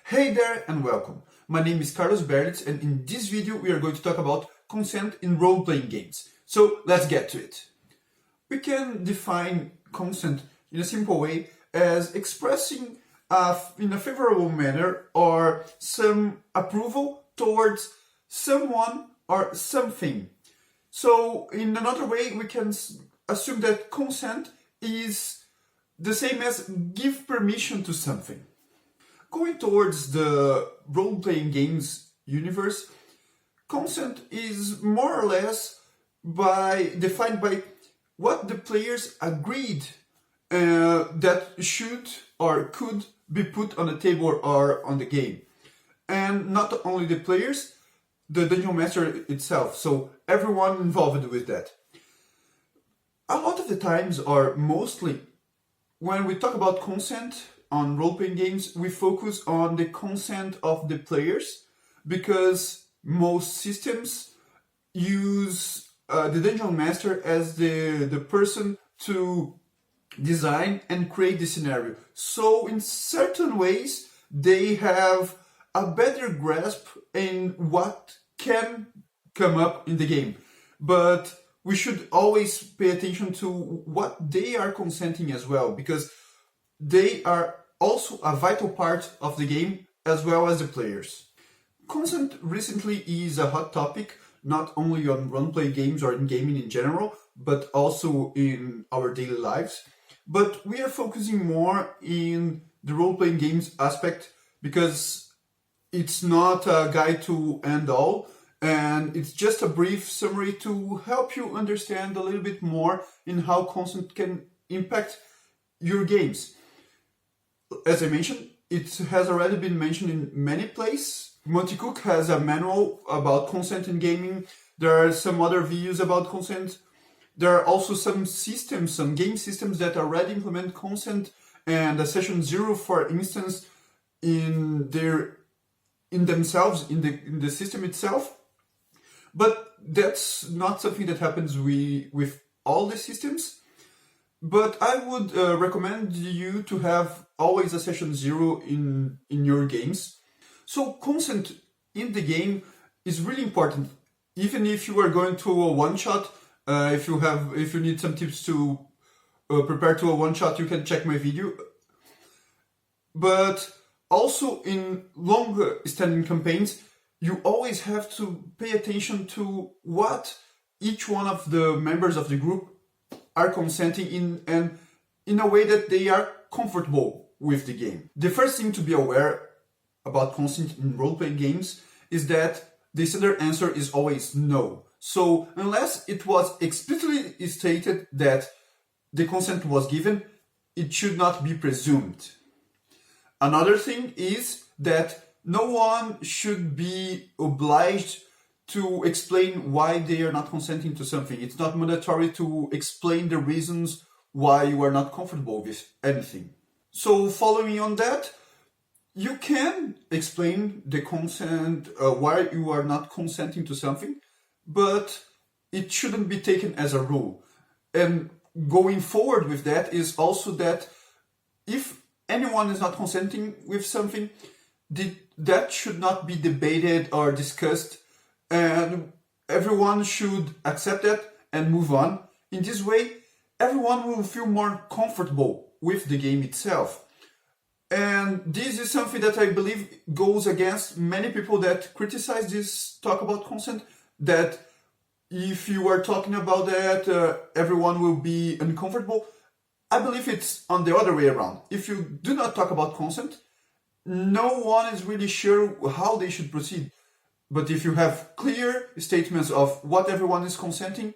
Hey there and welcome. My name is Carlos Berlitz and in this video we are going to talk about consent in role-playing games. So let's get to it. We can define consent in a simple way as expressing in a favorable manner or some approval towards someone or something. So in another way we can assume that consent is the same as give permission to something. Going towards the role-playing games universe, consent is more or less defined by what the players agreed that should or could be put on the table or on the game. And not only the players, the Dungeon Master itself, so everyone involved with that. A lot of the times, or mostly, when we talk about consent on role-playing games, we focus on the consent of the players because most systems use the Dungeon Master as the person to design and create the scenario. So in certain ways, they have a better grasp in what can come up in the game. But we should always pay attention to what they are consenting as well, because they are also a vital part of the game as well as the players. Consent recently is a hot topic, not only on role-play games or in gaming in general, but also in our daily lives. But we are focusing more in the role-playing games aspect because it's not a guide to end all, and it's just a brief summary to help you understand a little bit more in how consent can impact your games. As I mentioned, it has already been mentioned in many places. Monty Cook has a manual about consent in gaming. There are some other videos about consent. There are also some systems, some game systems that already implement consent, and a session zero, for instance, in themselves, in the system itself. But that's not something that happens with all the systems. But I would recommend you to have always a session zero in your games. So consent in the game is really important. Even if you are going to a one-shot, if you need some tips to prepare to a one-shot, you can check my video. But also in long-standing campaigns, you always have to pay attention to what each one of the members of the group are consenting in, and in a way that they are comfortable with the game. The first thing to be aware about consent in role-playing games is that the standard answer is always no. So unless it was explicitly stated that the consent was given, it should not be presumed. Another thing is that no one should be obliged to explain why they are not consenting to something. It's not mandatory to explain the reasons why you are not comfortable with anything. So following on that, you can explain the consent, why you are not consenting to something, but it shouldn't be taken as a rule. And going forward with that is also that if anyone is not consenting with something, that should not be debated or discussed, and everyone should accept that and move on. In this way, everyone will feel more comfortable with the game itself. And this is something that I believe goes against many people that criticize this talk about consent, that if you are talking about that, everyone will be uncomfortable. I believe it's on the other way around. If you do not talk about consent, no one is really sure how they should proceed. But if you have clear statements of what everyone is consenting,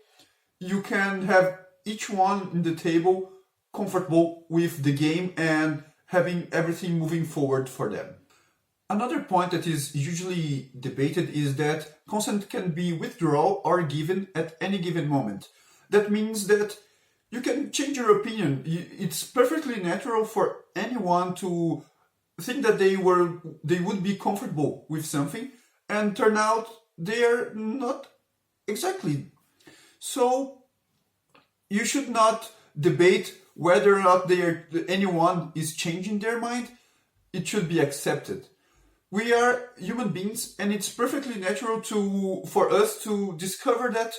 you can have each one in the table comfortable with the game and having everything moving forward for them. Another point that is usually debated is that consent can be withdrawn or given at any given moment. That means that you can change your opinion. It's perfectly natural for anyone to think that they would be comfortable with something and turn out they are not exactly. So you should not debate whether or not anyone is changing their mind. It should be accepted. We are human beings, and it's perfectly natural for us to discover that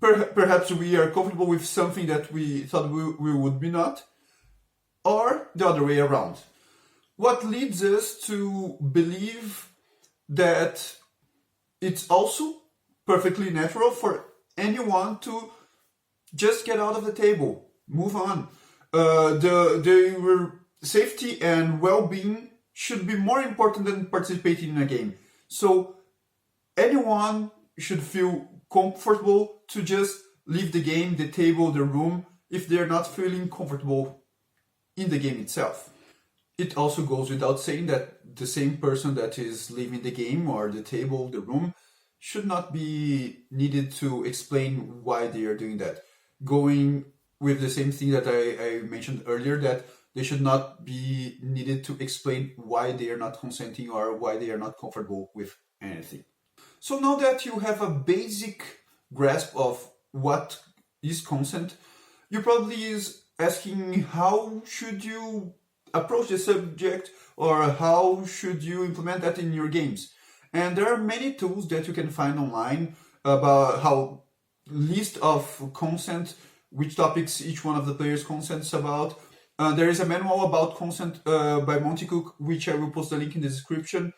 perhaps we are comfortable with something that we thought we would be not, or the other way around. What leads us to believe that it's also perfectly natural for anyone to just get out of the table, move on. Their safety and well-being should be more important than participating in a game. So anyone should feel comfortable to just leave the game, the table, the room, if they're not feeling comfortable in the game itself. It also goes without saying that the same person that is leaving the game or the table, the room, should not be needed to explain why they are doing that. Going with the same thing that I mentioned earlier, that they should not be needed to explain why they are not consenting or why they are not comfortable with anything. So now that you have a basic grasp of what is consent, you probably is asking how should you approach the subject or how should you implement that in your games. And there are many tools that you can find online about how list of consent, which topics each one of the players consents about. There is a manual about consent by Monty Cook, which I will post the link in the description.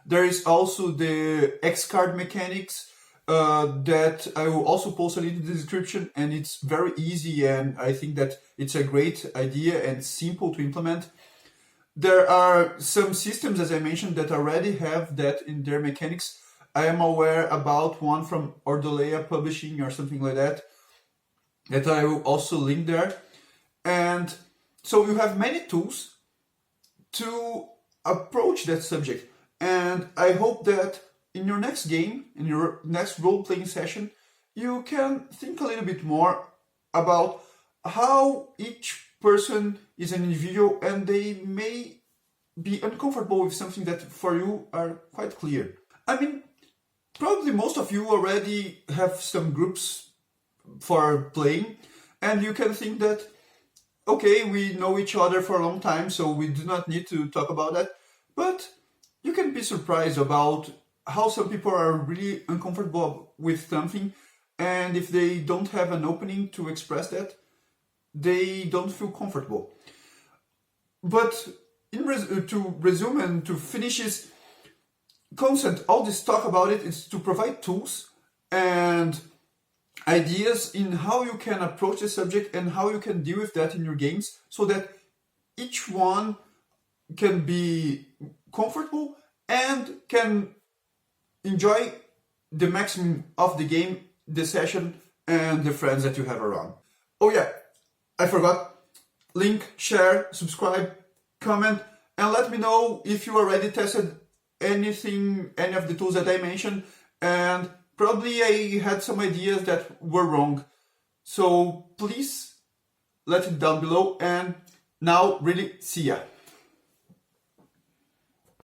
There is also the X-card mechanics that I will also post a link in the description, and it's very easy, and I think that it's a great idea and simple to implement. There are some systems, as I mentioned, that already have that in their mechanics. I am aware about one from Ordolea Publishing or something like that I will also link there. And so you have many tools to approach that subject. And I hope that in your next game, in your next role-playing session, you can think a little bit more about how each person is an individual and they may be uncomfortable with something that for you are quite clear. I mean, probably most of you already have some groups for playing, and you can think that, okay, we know each other for a long time, so we do not need to talk about that. But you can be surprised about how some people are really uncomfortable with something, and if they don't have an opening to express that, they don't feel comfortable. But to resume and to finish is consent, all this talk about it is to provide tools and ideas in how you can approach the subject and how you can deal with that in your games, so that each one can be comfortable and can enjoy the maximum of the game, the session, and the friends that you have around. Oh yeah, I forgot. Link, share, subscribe, comment, and let me know if you already tested any of the tools that I mentioned, and probably I had some ideas that were wrong. So please let it down below, and now really see ya.